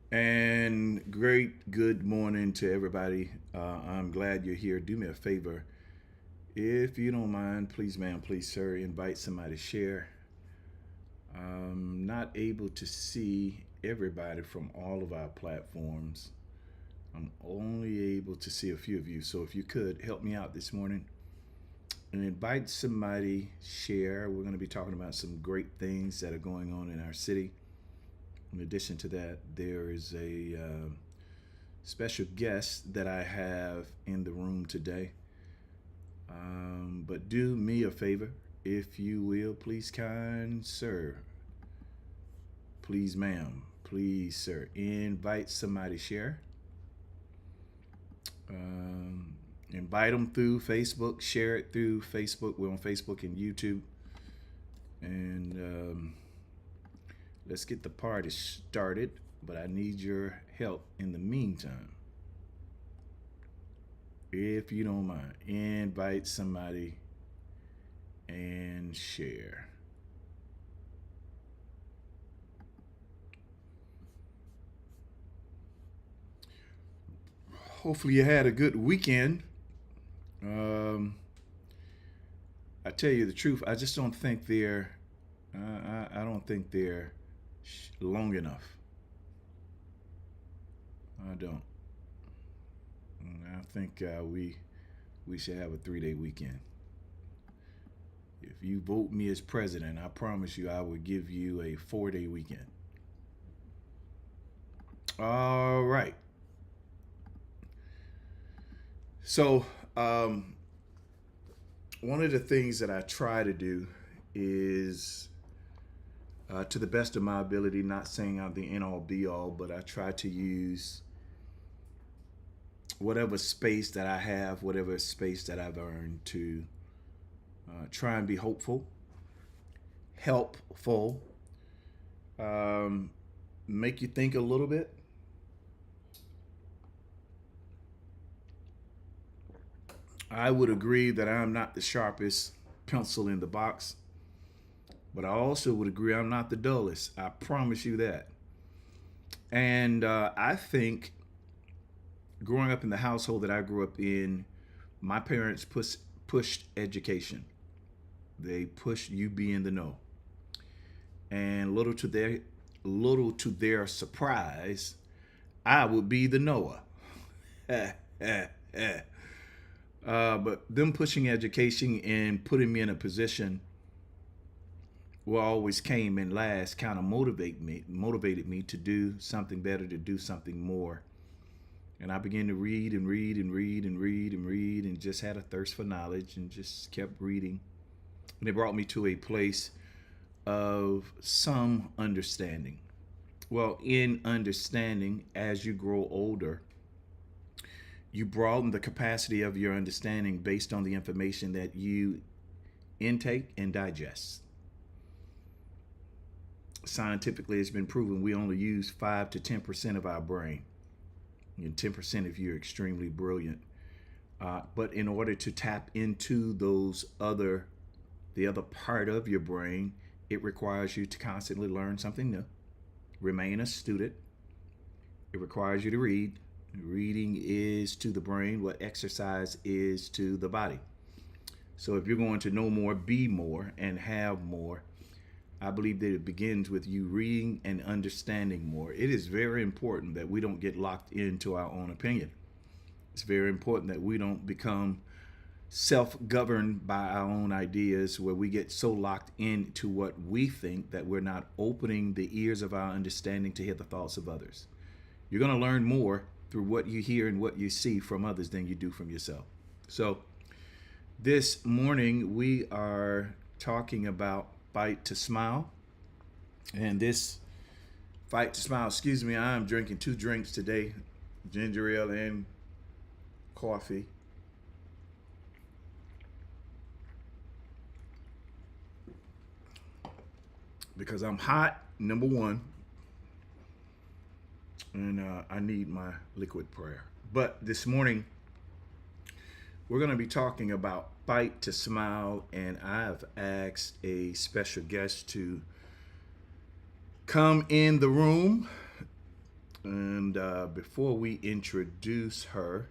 And great good morning to everybody. I'm glad you're here. Do me a favor. If you don't mind, please, ma'am, please, sir, invite somebody to share. I'm not able to see everybody from all of our platforms. I'm only able to see a few of you. So if you could help me out this morning and invite somebody, share. We're going to be talking about some great things that are going on in our city. In addition to that, there is a special guest that I have in the room today. But do me a favor, if you will, please, kind sir, please, ma'am, please, sir, invite somebody, share. Um, Invite them through Facebook, share it through Facebook. We're on Facebook and YouTube. And let's get the party started. But I need your help in the meantime. If you don't mind, invite somebody and share. Hopefully, you had a good weekend. Um, I tell you the truth, I just don't think they're. I don't think they're long enough. I don't. I think we should have a 3 day weekend. If you vote me as president, I promise you I will give you a 4 day weekend. All right. So, one of the things that I try to do is, to the best of my ability, not saying I'm the end all be all, but I try to use whatever space that I have, whatever space that I've earned to try and be hopeful, helpful, um, make you think a little bit. I would agree that I'm not the sharpest pencil in the box, but I also would agree I'm not the dullest. I promise you that. And I think growing up in the household that I grew up in, my parents pushed education. They pushed you be in the know, and little to their surprise, I would be the Noah. But them pushing education and putting me in a position where I always came in last kind of motivated me to do something better, to do something more. And I began to read and read and read and read and read and just had a thirst for knowledge and just kept reading. And it brought me to a place of some understanding. Well, in understanding, as you grow older, you broaden the capacity of your understanding based on the information that you intake and digest. Scientifically, it's been proven we only use 5 to 10% of our brain, and 10% if you're extremely brilliant. But in order to tap into the other part of your brain, it requires you to constantly learn something new, remain a student. It requires you to read. Reading is to the brain what exercise is to the body. So if you're going to know more, be more, and have more, I believe that it begins with you reading and understanding more. It is very important that we don't get locked into our own opinion. It's very important that we don't become self governed by our own ideas where we get so locked into what we think that we're not opening the ears of our understanding to hear the thoughts of others. You're going to learn more through what you hear and what you see from others than you do from yourself. So, this morning we are talking about Fight to Smile. And this Fight to Smile, excuse me, I'm drinking 2 drinks today, ginger ale and coffee. Because I'm hot, number one, and I need my liquid prayer. But this morning, we're going to be talking about Fight to Smile, and I've asked a special guest to come in the room. And before we introduce her,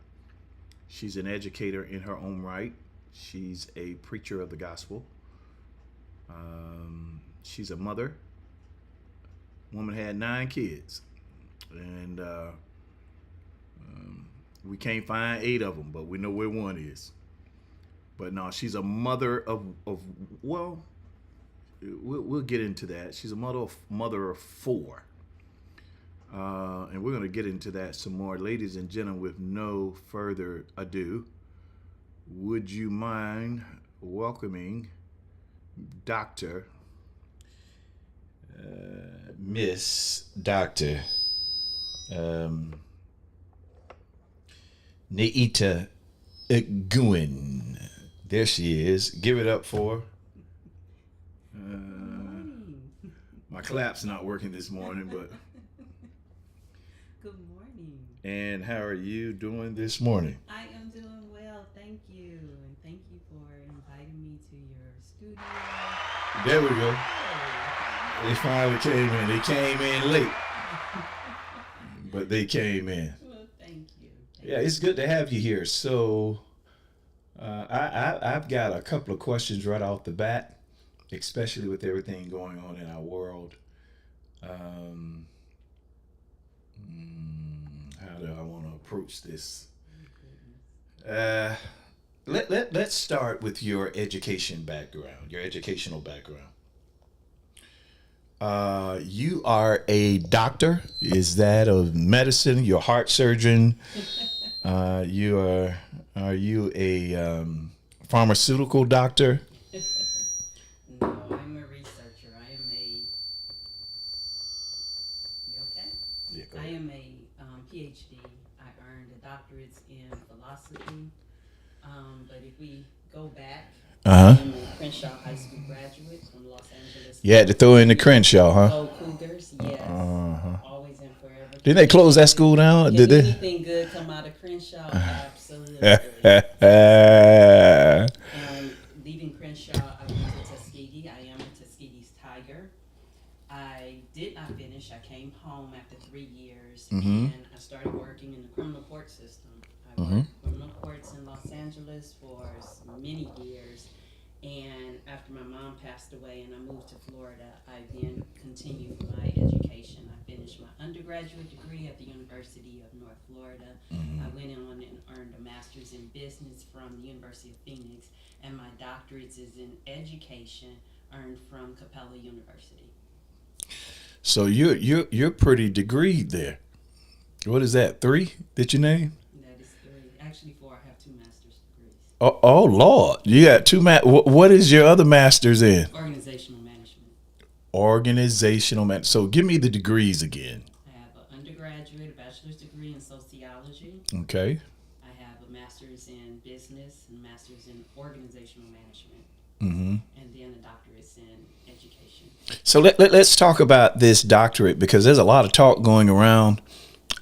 she's an educator in her own right. She's a preacher of the gospel. She's a mother. Woman had 9 kids, and we can't find 8 of them, but we know where one is. But no, she's a mother of well, we'll get into that. She's a mother of 4, and we're going to get into that some more, ladies and gentlemen. With no further ado, would you mind welcoming Doctor Miss Doctor Neita Guin? There she is. Give it up for. My clap's not working this morning, but. Good morning. And how are you doing this morning? I am doing well, thank you. And thank you for inviting me to your studio. There we go. Hey. They finally came in. They came in late, but they came in. Well, thank you. Yeah, it's good to have you here. So, I've got a couple of questions right off the bat, especially with everything going on in our world. Um, how do I want to approach this? Let's start with your education background, your educational background. You are a doctor. Is that of medicine? You're a heart surgeon. You are you a pharmaceutical doctor? No, I'm a researcher. I am a. You okay? Yeah, go I ahead. am a PhD. I earned a doctorate in philosophy. But if we go back, Uh huh. I'm a Crenshaw High School graduate from Los Angeles. You had to throw in the Crenshaw, huh? Go Cougars, yes. Uh-huh. Always and forever. Didn't they close that school down? Can Did they? anything good come out of Crenshaw? Absolutely. Leaving Crenshaw, I went to Tuskegee. I am a Tuskegee's Tiger. I did not finish. I came home after 3 years, Mhm. and I started working in the criminal court system. I Mhm. worked criminal courts in Los Angeles for many years, and after my mom passed away and I moved to Florida, I then continued my education. I finished my undergraduate degree at the University of North Florida. I went on and earned a master's in business from the University of Phoenix, and my doctorate is in education, earned from Capella University. So you're pretty degreed there. What is that? 3 that you name? That is 3. Actually 4. I have 2 master's degrees. Oh Lord, you got 2 What is your other masters in? Organizational management. Organizational man. So give me the degrees again. I have an undergraduate, a bachelor's degree in sociology. Okay. I have a master's in business and master's in organizational management, Mm-hmm. and then a doctorate in education. So let's talk about this doctorate, because there's a lot of talk going around.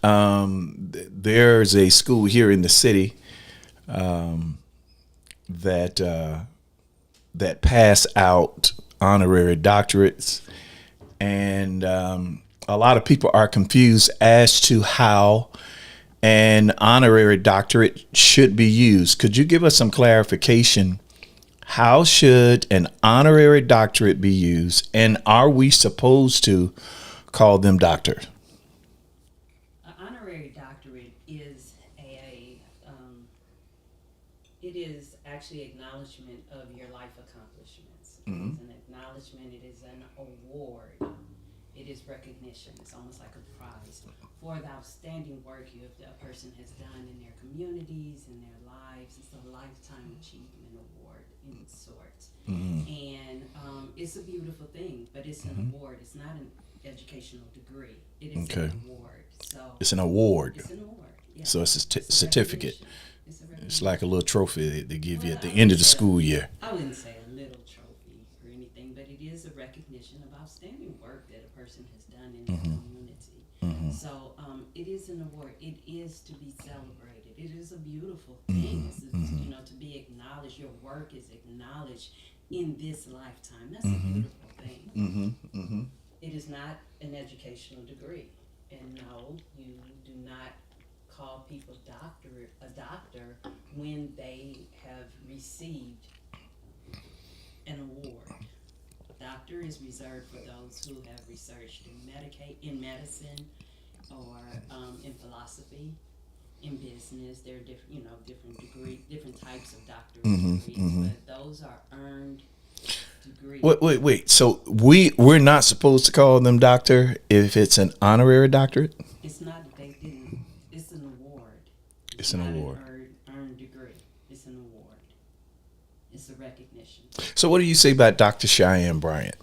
There's a school here in the city that that pass out honorary doctorates, and a lot of people are confused as to how an honorary doctorate should be used. Could you give us some clarification? How should an honorary doctorate be used, and are we supposed to call them doctors? An honorary doctorate is it is actually acknowledgement of your life accomplishments. It is an acknowledgement. It is an award. It is recognition. It's almost like a prize for the outstanding work a person has done in their communities, in their lives. It's a lifetime achievement award in sorts. And it's a beautiful thing, but it's an award. It's not an educational degree. It is Okay. an award. So It's an award. it's an award. Yeah. So it's a It's a certificate. recognition. It's a recognition. It's like a little trophy that they give you at the Well, end of the school year. I wouldn't say a little trophy or anything, but it is a recognition of outstanding work that a person has done in their community. So it is an award. It is to be celebrated. It is a beautiful thing. It's to be acknowledged. Your work is acknowledged in this lifetime. That's a beautiful thing. It is not an educational degree. And no, you do not call people a doctor when they have received an award. Doctor is reserved for those who have researched in medicine or in philosophy, in business. There are different types of doctorate degrees, but those are earned degrees. Wait. So we're not supposed to call them doctor if it's an honorary doctorate? It's not that they didn't. It's an award. It's an not award. An earned degree. It's an award. It's a recognition. So what do you say about Dr. Cheyenne Bryant?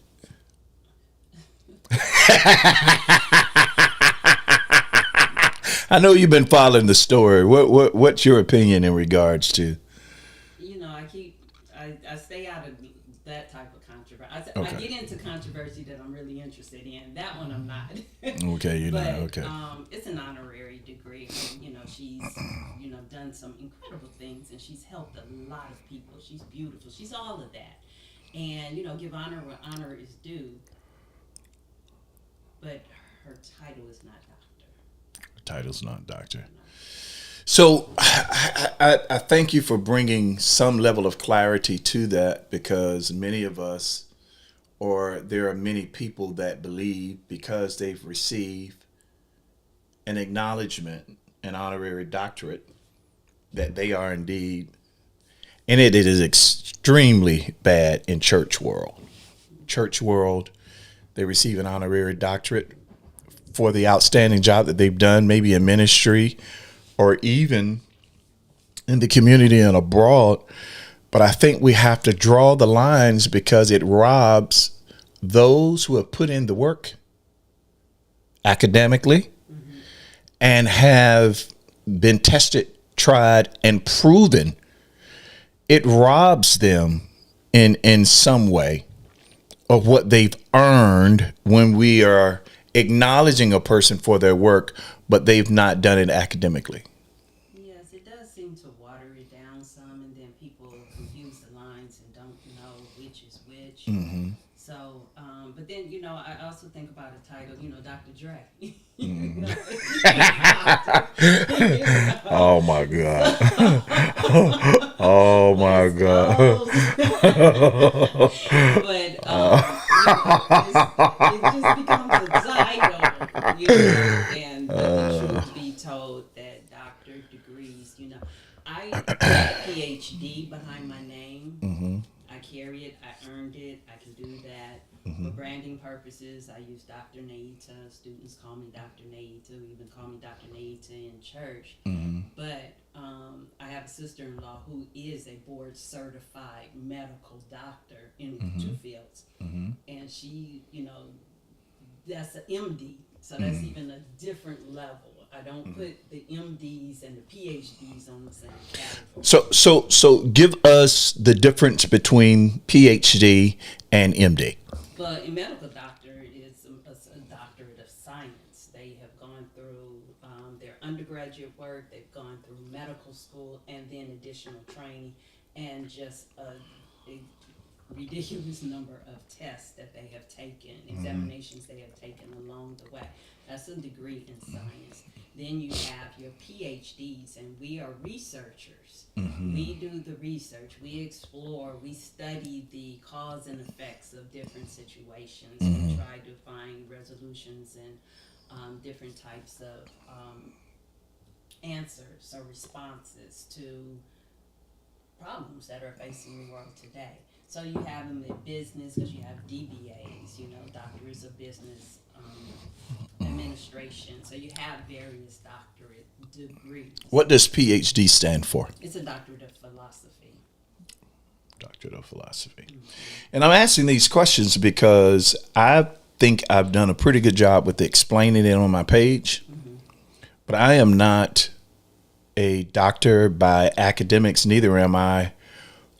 I know you've been following the story. What's your opinion in regards to? I stay out of that type of controversy. Okay. I get into controversy that I'm really interested in. That one I'm not. Okay, you're but, not. Okay. It's an honorary degree. And, she's done some incredible things, and she's helped a lot of people. She's beautiful. She's all of that. And give honor where honor is due. But her title is not doctor. Her title's not doctor. So I thank you for bringing some level of clarity to that, because many of us, or there are many people that believe because they've received an acknowledgement, an honorary doctorate, that they are indeed, and it is extremely bad in church world. Church world, they receive an honorary doctorate for the outstanding job that they've done, maybe in ministry or even in the community and abroad. But I think we have to draw the lines, because it robs those who have put in the work academically and have been tested, tried, and proven. It robs them in some way of what they've earned when we are acknowledging a person for their work, but they've not done it academically. Yes, it does seem to water it down some, and then people confuse the lines and don't know which is which. So, but then, I also think about a title, Dr. Dre. Oh my God. Oh my God. But it just becomes a title, and the truth be told, that doctor degrees, I put a PhD behind my name. I carry it, I earned it, I can do that. For branding purposes, I use Dr. Naita. Students call me Dr. Naita, even call me Dr. Naita in church. But I have a sister-in-law who is a board-certified medical doctor in two fields. And she, that's an MD, so that's even a different level. I don't put the MDs and the PhDs on the same category. So give us the difference between PhD and MD. But a medical doctor is a doctorate of science. They have gone through their undergraduate work, they've gone through medical school, and then additional training, and just a ridiculous number of tests that they have taken, examinations they have taken along the way. That's a degree in science. Then you have your PhDs, and we are researchers. We do the research, we explore, we study the cause and effects of different situations. We try to find resolutions and different types of answers or responses to problems that are facing the world today. So you have them in business, because you have DBAs, doctors of business administration. So you have various doctorate degrees. What does PhD stand for? It's a doctorate of philosophy. Doctorate of philosophy. And I'm asking these questions because I think I've done a pretty good job with explaining it on my page. But I am not a doctor by academics, neither am I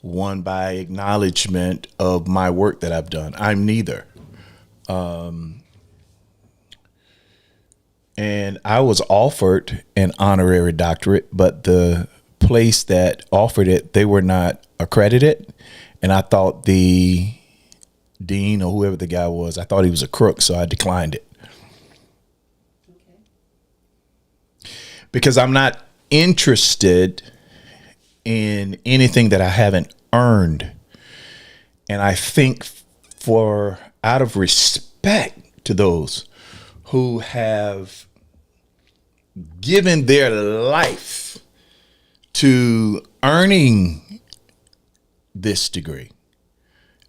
one by acknowledgement of my work that I've done. I'm neither. And I was offered an honorary doctorate, but the place that offered it, they were not accredited. And I thought the dean or whoever the guy was, I thought he was a crook, so I declined it. Okay. because I'm not interested in anything that I haven't earned. And I think for out of respect to those who have given their life to earning this degree,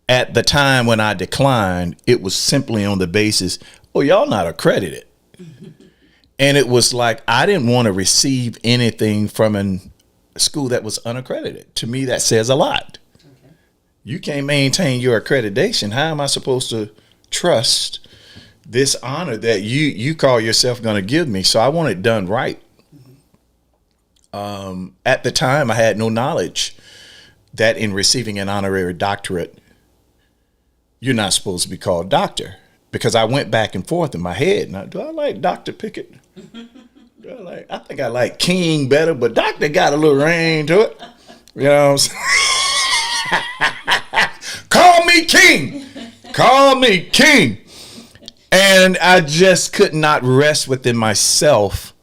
at the time when I declined, it was simply on the basis, oh, y'all not accredited. And it was like, I didn't want to receive anything from a school that was unaccredited. To me, that says a lot. Okay. You can't maintain your accreditation. How am I supposed to trust this honor that you call yourself going to give me? So I want it done right. At the time, I had no knowledge that in receiving an honorary doctorate, you're not supposed to be called doctor, because I went back and forth in my head. Now, do I like Dr. Pickett? I think I like King better, but doctor got a little ring to it. You know what I'm saying? Call me King. Call me King. And I just could not rest within myself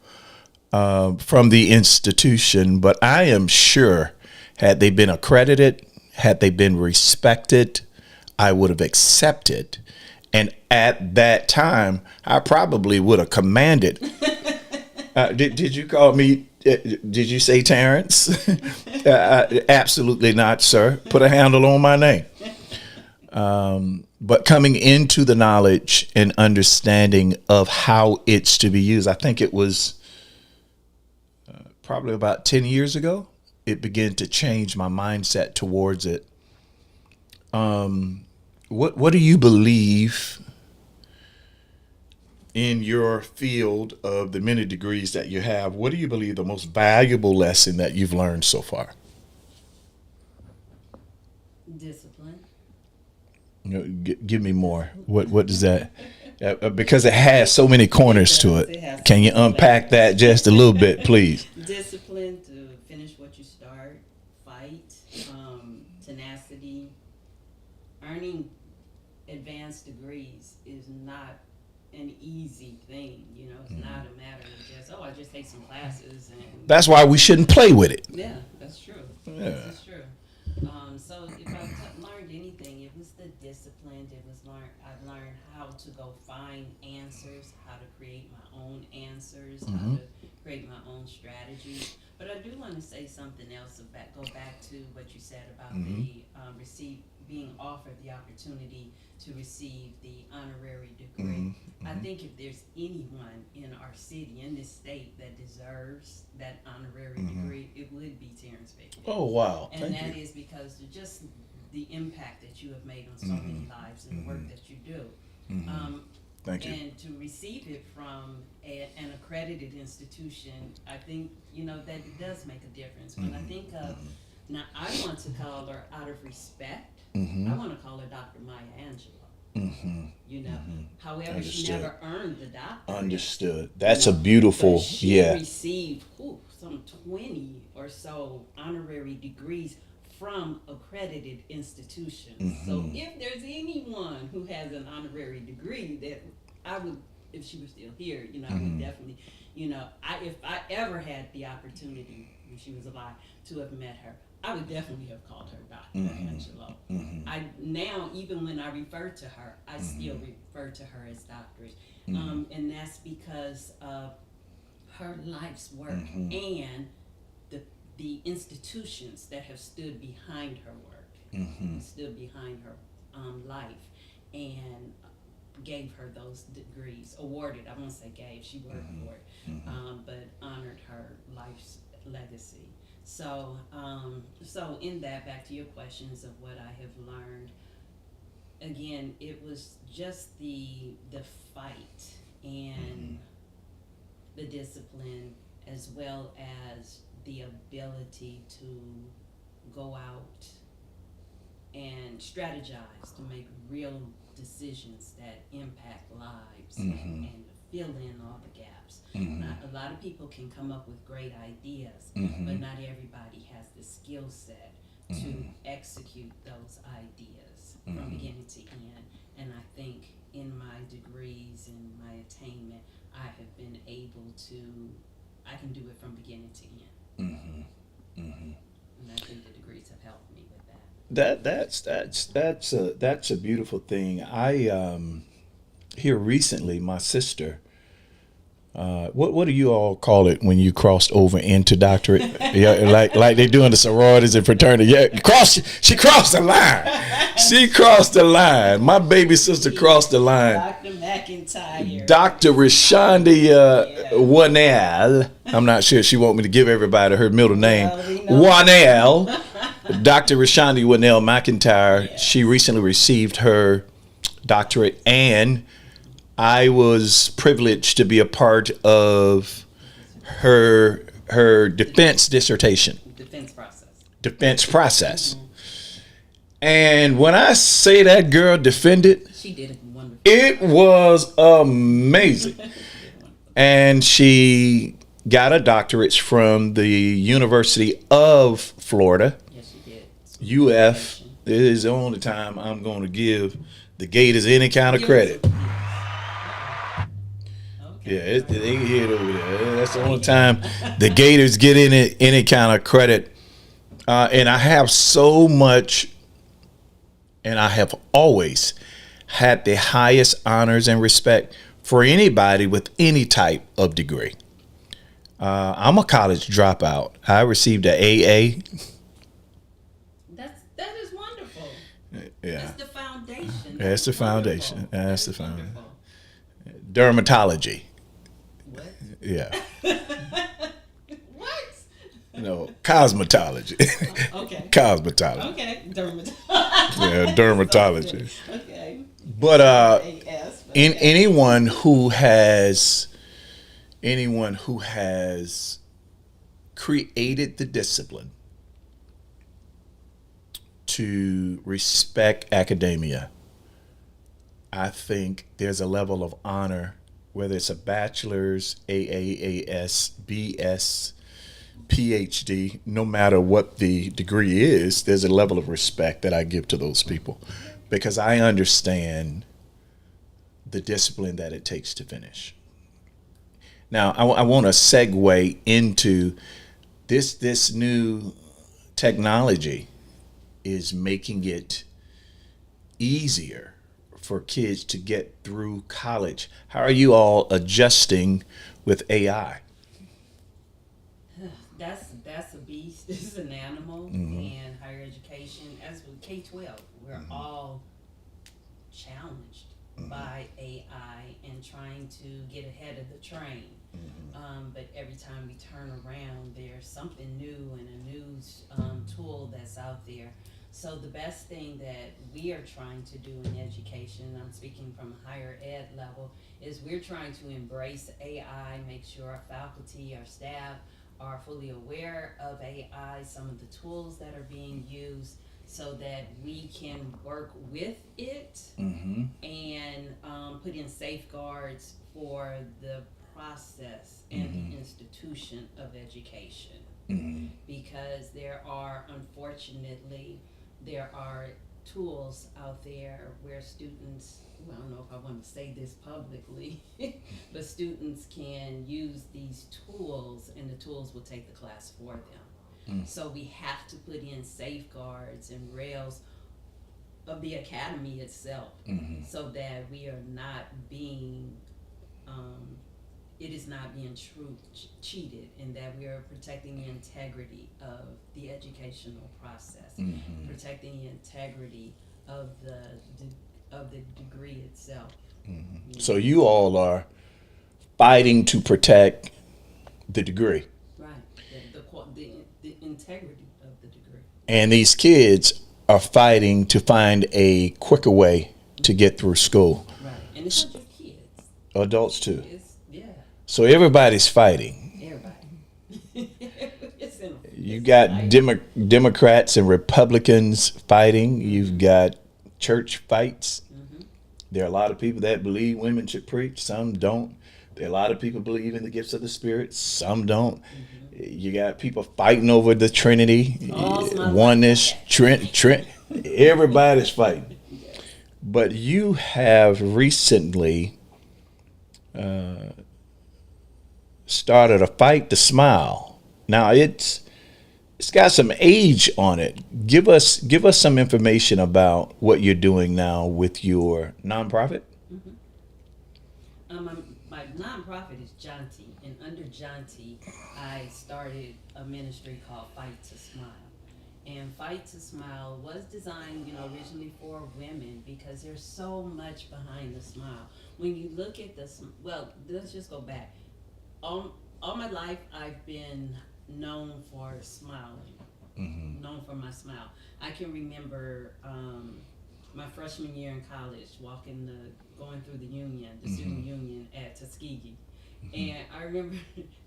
from the institution. But I am sure, had they been accredited, had they been respected, I would have accepted. And at that time, I probably would have commanded. Did you call me? Did you say Terrence? Absolutely not, sir. Put a handle on my name. But coming into the knowledge and understanding of how it's to be used, I think it was probably about 10 years ago, it began to change my mindset towards it. What do you believe in your field of the many degrees that you have? What do you believe the most valuable lesson that you've learned so far? Discipline. You know, give me more. What does that? Because it has so many corners to it. Can you unpack that just a little bit, please? Discipline to finish what you start, fight, tenacity. Earning advanced degrees is not an easy thing. You know, it's not a matter of just, I just take some classes and. That's why we shouldn't play with it. Yeah, that's true. Yeah. That's true. So if I learned anything, it was the discipline. I've learned how to go find answers, how to create my own answers, how to create my own strategies. But I do want to say something else go back to what you said about the being offered the opportunity to receive the honorary degree. I think if there's anyone in our city, in this state, that deserves that honorary degree, it would be Terrence Pickett. Oh, wow. And that is because of just the impact that you have made on so many lives and the work that you do. Thank you. And to receive it from an accredited institution, I think, that it does make a difference. When I think of, now I want to call her, out of respect, I want to call her Dr. Maya Angelou. However, Understood. she never earned the doctorate. Understood. That's a beautiful, But she yeah. received some 20 or so honorary degrees from accredited institutions. So if there's anyone who has an honorary degree, that I would, if she was still here, I would definitely, if I ever had the opportunity when she was alive to have met her, I would definitely have called her Dr. Angelou. I now, even when I refer to her, I still refer to her as doctorate. And that's because of her life's work and the institutions that have stood behind her work, stood behind her life, and gave her those degrees, awarded, I won't say gave, she worked for it, but honored her life's legacy. So in that, back to your questions of what I have learned, again, it was just the fight and the discipline, as well as the ability to go out and strategize to make real decisions that impact lives and fill in all the gaps. A lot of people can come up with great ideas, but not everybody has the skill set to execute those ideas from beginning to end. And I think in my degrees and my attainment, I have been able to I can do it from beginning to end. And I think the degrees have helped me with that. That's a beautiful thing. I here recently, my sister. What do you all call it when you crossed over into doctorate? Yeah, like they do in the sororities and fraternity. Yeah, she crossed the line. She crossed the line. My baby sister crossed the line. Dr. McIntyre. Dr. Rashonda Wanell. I'm not sure she want me to give everybody her middle name. Wanell. Dr. Rashonda Wanell McIntyre. Yes. She recently received her doctorate, and I was privileged to be a part of her defense dissertation. Defense process. And when I say that girl defended, she did it wonderful. It was amazing. And she got a doctorate from the University of Florida. Yes, she did. UF. It is the only time I'm going to give the Gators any kind of credit. Yeah, they hit over there. That's the only time the Gators get any kind of credit. And I have so much, and I have always had the highest honors and respect for anybody with any type of degree. I'm a college dropout. I received an AA. That is wonderful. Yeah. That's the foundation. That's the foundation. That's the foundation. Dermatology. What? Yeah. What? No, cosmetology. Okay. Cosmetology. Okay. Dermatology. Yeah, dermatology. Okay. But anyone who has created the discipline to respect academia, I think there's a level of honor, whether it's a bachelor's, AAAS, BS, PhD, no matter what the degree is, there's a level of respect that I give to those people because I understand the discipline that it takes to finish. Now, I want to segue into this new technology is making it easier for kids to get through college. How are you all adjusting with AI? That's a beast. It's an animal. And higher education, as with K-12, we're all challenged by AI and trying to get ahead of the train. But every time we turn around, there's something new and a new tool that's out there. So the best thing that we are trying to do in education, I'm speaking from a higher ed level, is we're trying to embrace AI, make sure our faculty, our staff are fully aware of AI, some of the tools that are being used, so that we can work with it and put in safeguards for the process and the institution of education. Because there are tools out there where students, well, I don't know if I want to say this publicly, but students can use these tools and the tools will take the class for them. So we have to put in safeguards and rails of the academy itself so that we are not being it is not being cheated, and that we are protecting the integrity of the educational process, protecting the integrity of the degree itself. So you all are fighting to protect the degree. Right, the integrity of the degree. And these kids are fighting to find a quicker way to get through school. Right, and it's not just kids. Adults too. Yeah. So everybody's fighting. Everybody. You got Democrats and Republicans fighting. You've got church fights. There are a lot of people that believe women should preach. Some don't. There are a lot of people believe in the gifts of the Spirit. Some don't. You got people fighting over the Trinity, oneness, Trent. Everybody's fighting. But you have recently started a Fight to Smile. Now it's got some age on it. Give us some information about what you're doing now with your nonprofit. My nonprofit is Jonty, and under Jonty, I started a ministry called Fight to Smile. And Fight to Smile was designed, originally for women because there's so much behind the smile. When you look at well, let's just go back. All my life, I've been known for smiling, known for my smile. I can remember my freshman year in college, going through the student union at Tuskegee. And I remember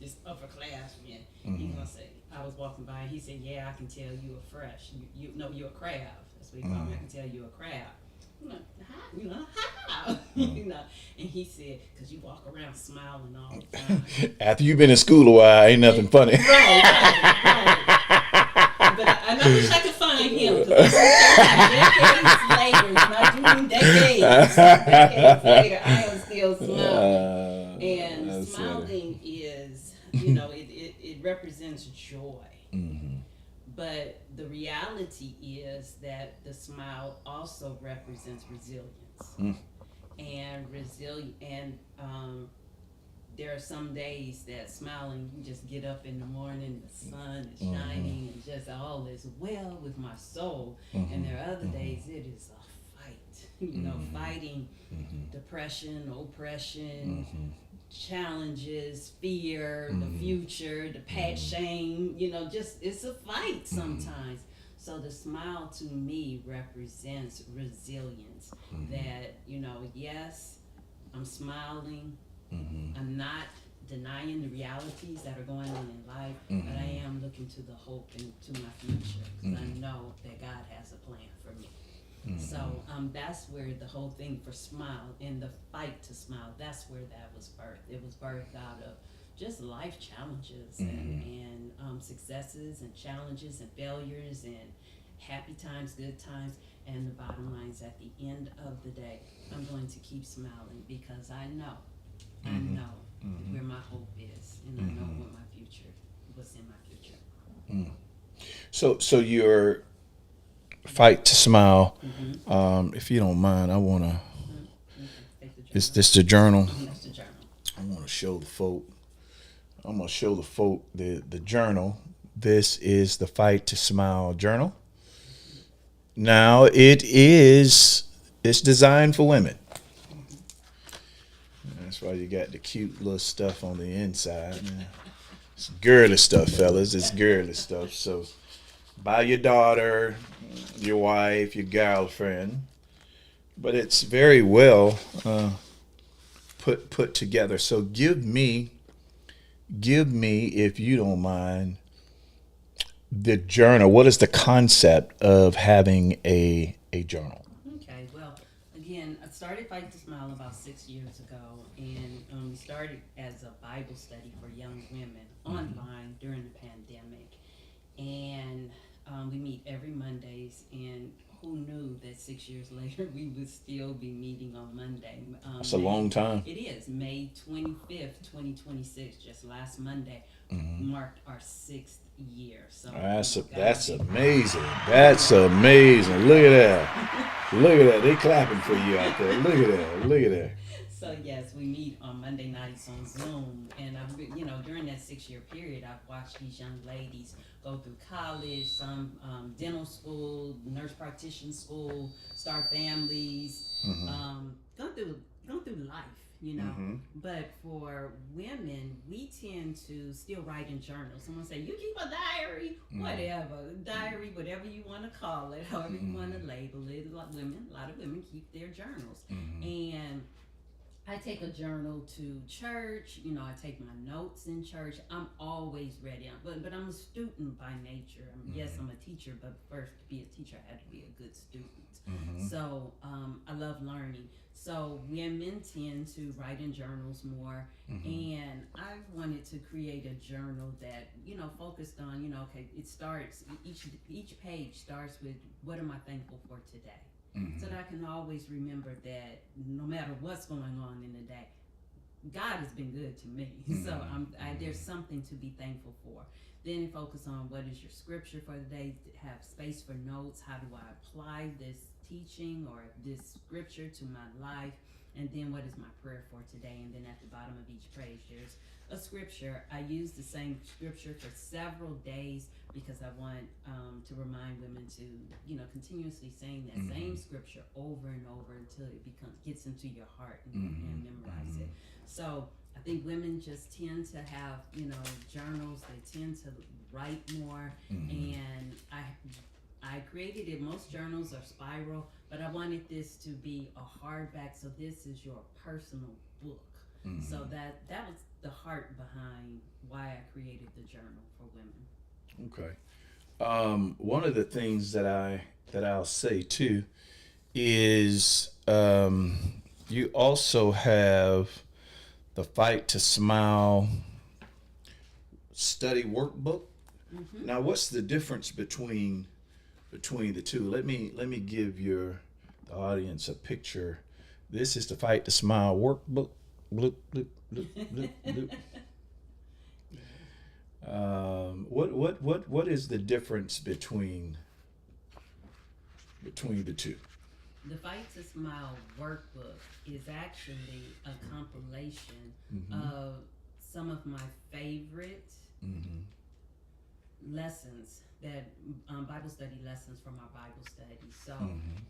this upperclassman, he's gonna say, I was walking by and he said, yeah, I can tell you are fresh. You're a crab. That's what he called me. I can tell you're a crab. I'm like, how? And he said, because you walk around smiling all the time. After you've been in school a while, ain't nothing funny. Right. But I wish I could find him because decades later, I am still smiling. And smiling is, it represents joy. But the reality is that the smile also represents resilience. And there are some days that smiling, you just get up in the morning, the sun is shining, and just all is well with my soul. And there are other days it is a fight, fighting depression, oppression, challenges, fear, the future, the past shame, just it's a fight sometimes. So the smile to me represents resilience. That, yes, I'm smiling. I'm not denying the realities that are going on in life, but I am looking to the hope and to my future because I know that God has a plan for me. So that's where the whole thing for Smile and the Fight to Smile, that's where that was birthed. It was birthed out of just life challenges and successes and challenges and failures and happy times, good times. And the bottom line is at the end of the day, I'm going to keep smiling because I know where my hope is, and I know what my future, what's in my future. So your Fight to Smile, if you don't mind, I want to, is this the journal? That's the journal. I want to show the folk, I'm going to show the folk the journal. This is the Fight to Smile journal. Now it's designed for women. That's why you got the cute little stuff on the inside. It's girly stuff, fellas. It's girly stuff. So by your daughter, your wife, your girlfriend. But it's very well put together. So give me, if you don't mind, the journal. What is the concept of having a journal? Okay, well, again, I started Fight to Smile about 6 years ago, and we started as a Bible study for young women online during the pandemic. And we meet every Mondays, and who knew that 6 years later we would still be meeting on Monday. That's a long time. It is. May 25th, 2026, just last Monday, marked our 6th year. So that's amazing. That's amazing. Look at that. Look at that. They clapping for you out there. Look at that. Look at that. So yes, we meet on Monday nights on Zoom, and I've been, during that 6 year period, I've watched these young ladies go through college, some dental school, nurse practitioner school, start families, go through life, But for women, we tend to still write in journals. Someone say, you keep a diary, whatever you want to call it, however you want to label it. A lot of women keep their journals, and I take a journal to church. I take my notes in church. I'm always ready. But I'm a student by nature. Yes, I'm a teacher, but first to be a teacher, I had to be a good student. So I love learning. So women tend to write in journals more, and I wanted to create a journal that focused on okay. It starts each page starts with what am I thankful for today. So that I can always remember that no matter what's going on in the day, God has been good to me. So there's something to be thankful for. Then focus on what is your scripture for the day. Have space for notes. How do I apply this teaching or this scripture to my life? And then what is my prayer for today? And then at the bottom of each page, there's a scripture. I use the same scripture for several days because I want to remind women to, continuously saying that same scripture over and over until it gets into your heart and memorize it. So I think women just tend to have, journals. They tend to write more, and I created it. Most journals are spiral, but I wanted this to be a hardback. So this is your personal book. So that was the heart behind why I created the journal for women. Okay. One of the things that I'll say too is you also have the Fight to Smile study workbook. Now, what's the difference between the two? Let me give the audience a picture. This is the Fight to Smile workbook. Bloop, bloop, bloop, bloop, bloop. What is the difference between the two? The Fight to Smile workbook is actually a compilation of some of my favorite lessons that Bible study lessons from our Bible study. So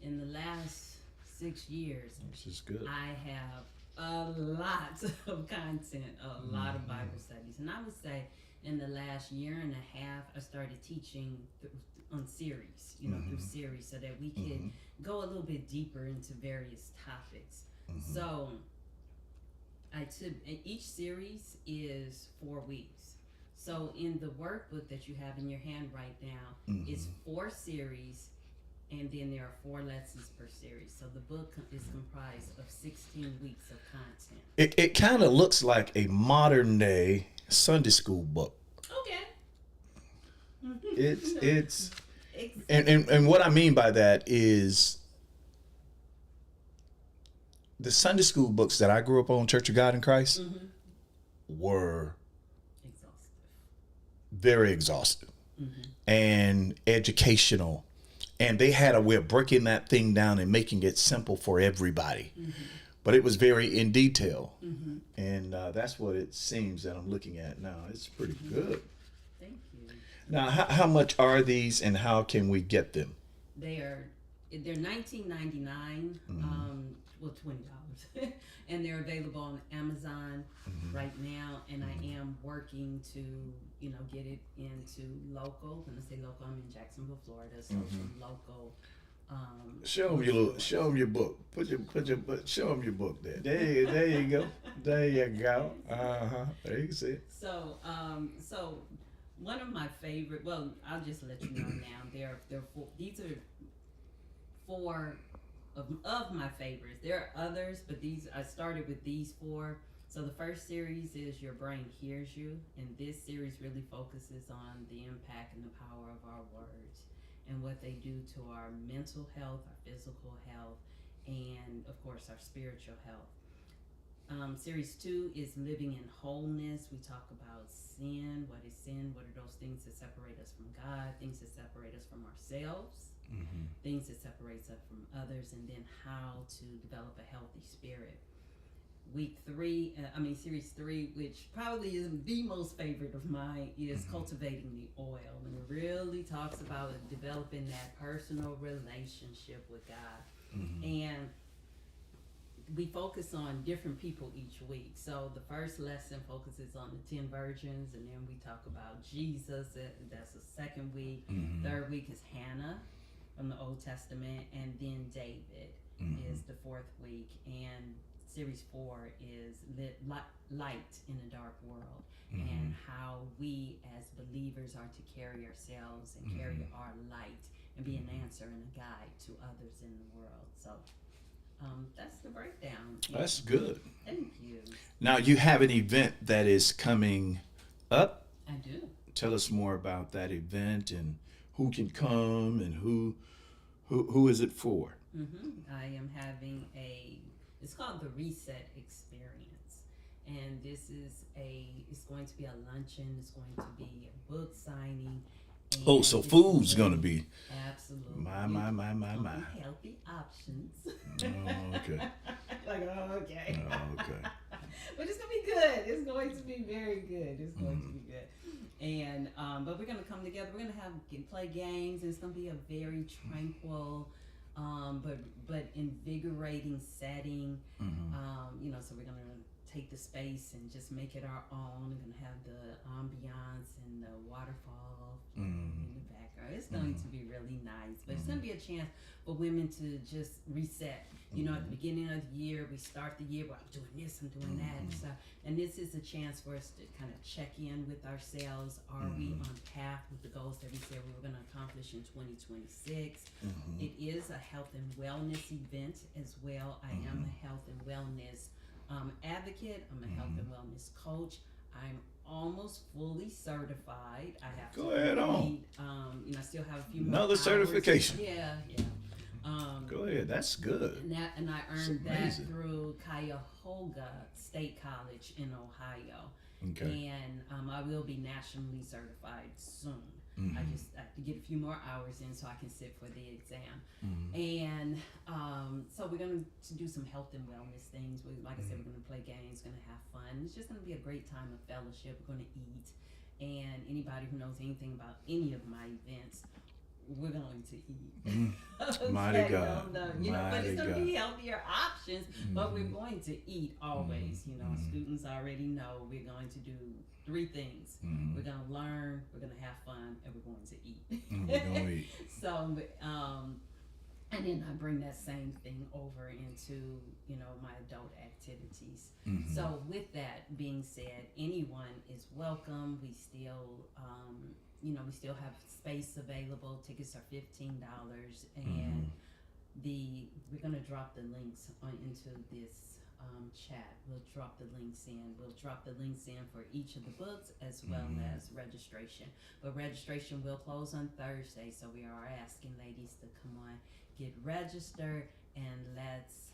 in the last 6 years, this is good. I have a lot of content, a lot of Bible studies, and I would say in the last year and a half, I started teaching on series, through series, so that we could go a little bit deeper into various topics. So each series is 4 weeks. So in the workbook that you have in your hand right now, it's 4 series, and then there are 4 lessons per series. So the book is comprised of 16 weeks of content. It kind of looks like a modern day Sunday school book. Okay. It's and what I mean by that is the Sunday school books that I grew up on, Church of God in Christ, were very exhaustive and educational. And they had a way of breaking that thing down and making it simple for everybody. But it was very in detail. And that's what it seems that I'm looking at now. It's pretty good. Thank you. Now, how much are these and how can we get them? They're $19.99, well, $20. And they're available on Amazon right now. And I am working to, get it into local. When I say local, I'm in Jacksonville, Florida. So local. Show them your book. Show them your book there. There you go. There you go. There you can see it. So, so one of my favorite. Well, I'll just let you know now. These are 4 of my favorites. There are others, but I started with these 4. So the first series is Your Brain Hears You, and this series really focuses on the impact and the power of our words and what they do to our mental health, our physical health, and of course our spiritual health. Series 2 is Living in Wholeness. We talk about sin. What is sin? What are those things that separate us from God, things that separate us from ourselves, things that separates us from others, and then how to develop a healthy spirit. Series 3, which probably is the most favorite of mine, is Cultivating the Oil. And it really talks about developing that personal relationship with God. And we focus on different people each week. So the first lesson focuses on the 10 virgins, and then we talk about Jesus. That's the second week. Third week is Hannah from the Old Testament, and then David is the 4th week. And Series 4 is Light in a Dark World, and how we as believers are to carry ourselves and carry our light and be an answer and a guide to others in the world. So that's the breakdown. That's good. Thank you. Now, you have an event that is coming up. I do. Tell us more about that event and who can come and who is it for? I am having it's called the Reset Experience. and it's going to be a luncheon. It's going to be a book signing. Oh, And so it's food's really- gonna be absolutely my. healthy options. Oh, okay. Like, oh, okay. Oh, okay. But it's gonna be good. It's going to be very good. It's going to be good. And but we're gonna come together. We're gonna play games, and it's gonna be a very tranquil, but invigorating setting. So we're gonna take the space and just make it our own. We're gonna have the ambiance and the waterfall in the background. It's going to be really nice. But it's gonna be a chance for women to just reset. At the beginning of the year, we start the year, well, I'm doing this, I'm doing that, and stuff. And this is a chance for us to kind of check in with ourselves. Are we on path with the goals that we said we were going to accomplish in 2026? It is a health and wellness event as well. I am a health and wellness advocate. I'm a health and wellness coach. I'm almost fully certified. I have Go to ahead complete, I still have a few more Another hours. certification. Yeah. Go ahead. That's good. And I earned that amazing. through Cuyahoga State College in Ohio. Okay. And I will be nationally certified soon. I just have to get a few more hours in so I can sit for the exam. And so we're going to do some health and wellness things. Like I said, we're going to play games, going to have fun. It's just going to be a great time of fellowship. We're going to eat. And anybody who knows anything about any of my events, we're going to eat. Mighty Okay, God. but it's going to Mighty be healthier options. But we're going to eat always. Students already know we're going to do 3 things. We're going to learn, we're going to have fun, and we're going to eat. We're gonna eat. So, and then I bring that same thing over into, my adult activities. So with that being said, anyone is welcome. We still, we still have space available. Tickets are $15, and we're gonna drop the links into this chat. We'll drop the links in. We'll drop the links in for each of the books as well as registration. But registration will close on Thursday, so we are asking ladies to come on, get registered, and let's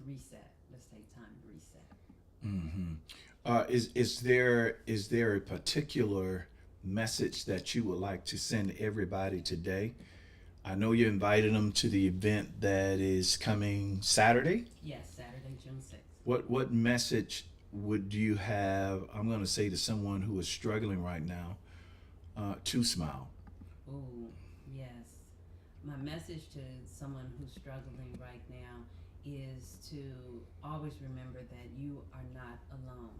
reset. Let's take time to reset. Is there a particular message that you would like to send everybody today? I know you invited them to the event that is coming Saturday. Yes, Saturday, June 6th. What message would you have? I'm going to say to someone who is struggling right now, to smile. Oh, yes. My message to someone who's struggling right now is to always remember that you are not alone.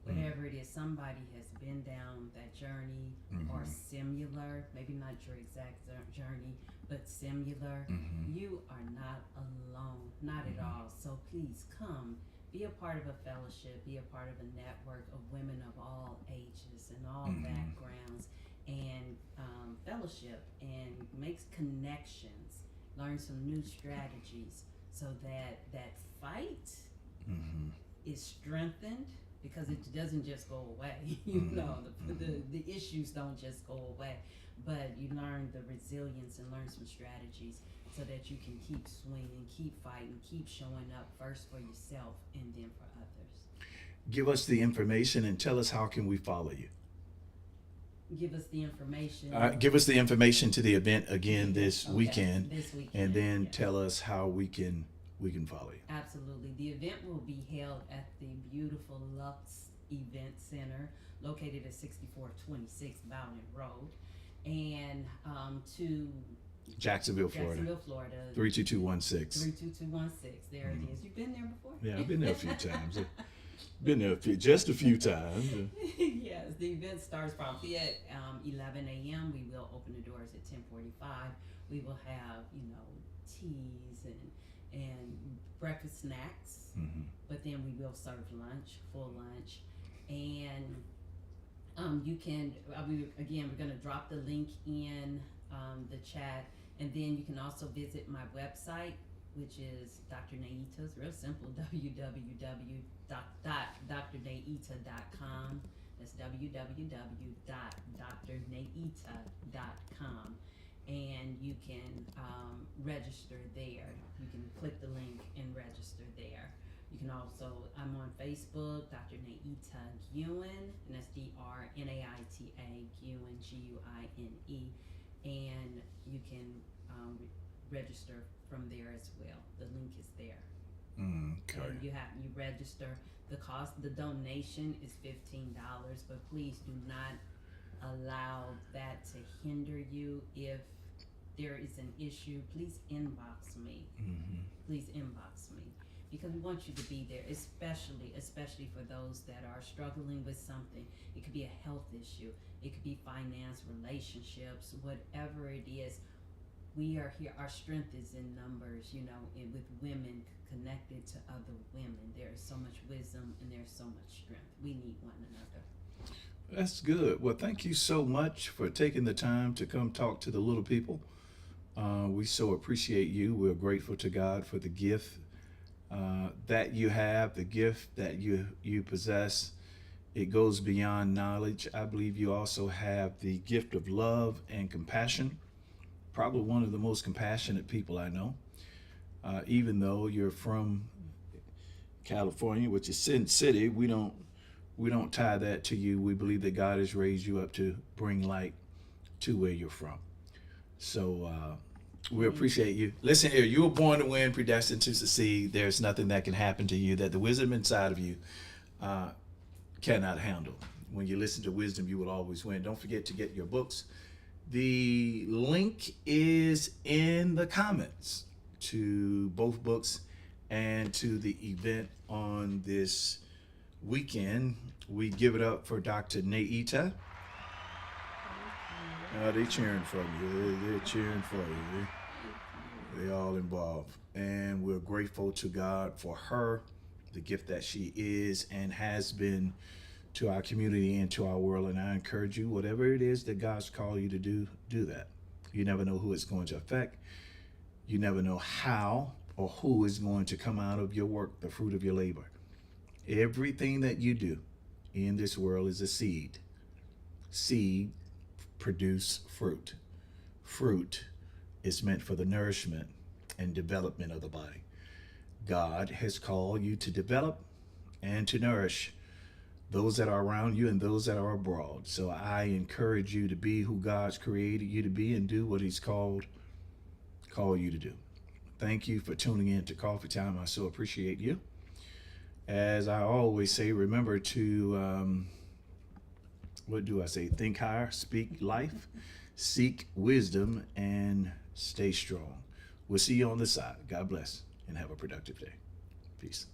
Whatever it is, somebody has been down that journey or similar, maybe not your exact journey, but similar. You are not alone, not at all. So please come, be a part of a fellowship, be a part of a network of women of all ages and all backgrounds, and fellowship and makes connections, learn some new strategies so that that fight is strengthened, because it doesn't just go away. The issues don't just go away, but you learn the resilience and learn some strategies so that you can keep swinging, keep fighting, keep showing up first for yourself and then for others. Give us the information and tell us how can we follow you. Give us the information. Give us the information to the event again this Okay, weekend, this weekend, and then yes. tell us how we can follow you. Absolutely. The event will be held at the beautiful Lux Event Center, located at 6426 Bowden Road, and to Jacksonville, Florida. 32216. 32216. There it is. You've been there before? Yeah, I've been there a few times. Been there just a few times. Yes, the event starts probably at 11 a.m. We will open the doors at 10:45. We will have, teas and breakfast snacks, but then we will serve lunch, full lunch, and you can. We're going to drop the link in the chat, and then you can also visit my website, which is Dr. Naita's, real simple, www.drnaita.com. That's www.drnaita.com. And you can register there. You can click the link and register there. You can also, I'm on Facebook, Dr. Naita Guin, and that's DrNaita Guin, Guine, and you can register from there as well. The link is there. Okay. And you register. The donation is $15, but please do not allow that to hinder you. If there is an issue, please inbox me. Please inbox me, because we want you to be there, especially for those that are struggling with something. It could be a health issue, it could be finance, relationships, whatever it is. We are here. Our strength is in numbers, and with women connected to other women. There is so much wisdom and there's so much strength. We need one another. That's good. Well, thank you so much for taking the time to come talk to the little people. We so appreciate you. We're grateful to God for the gift that you have, the gift that you possess. It goes beyond knowledge. I believe you also have the gift of love and compassion. Probably one of the most compassionate people I know. Even though you're from California, which is Sin City, we don't tie that to you. We believe that God has raised you up to bring light to where you're from. So we appreciate you. Listen here, you were born to win, predestined to succeed. There's nothing that can happen to you that the wisdom inside of you cannot handle. When you listen to wisdom, you will always win. Don't forget to get your books. The link is in the comments to both books and to the event on this weekend. We give it up for Dr. Naita. They're cheering for you. They're cheering for you. They're all involved. And we're grateful to God for her, the gift that she is and has been to our community and to our world. And I encourage you, whatever it is that God's called you to do, do that. You never know who it's going to affect. You never know how or who is going to come out of your work, the fruit of your labor. Everything that you do in this world is a seed. Seed produce fruit. Fruit is meant for the nourishment and development of the body. God has called you to develop and to nourish those that are around you and those that are abroad. So I encourage you to be who God's created you to be and do what he's called you to do. Thank you for tuning in to Coffee Time. I so appreciate you. As I always say, remember to, think higher, speak life, seek wisdom, and stay strong. We'll see you on the side. God bless and have a productive day. Peace.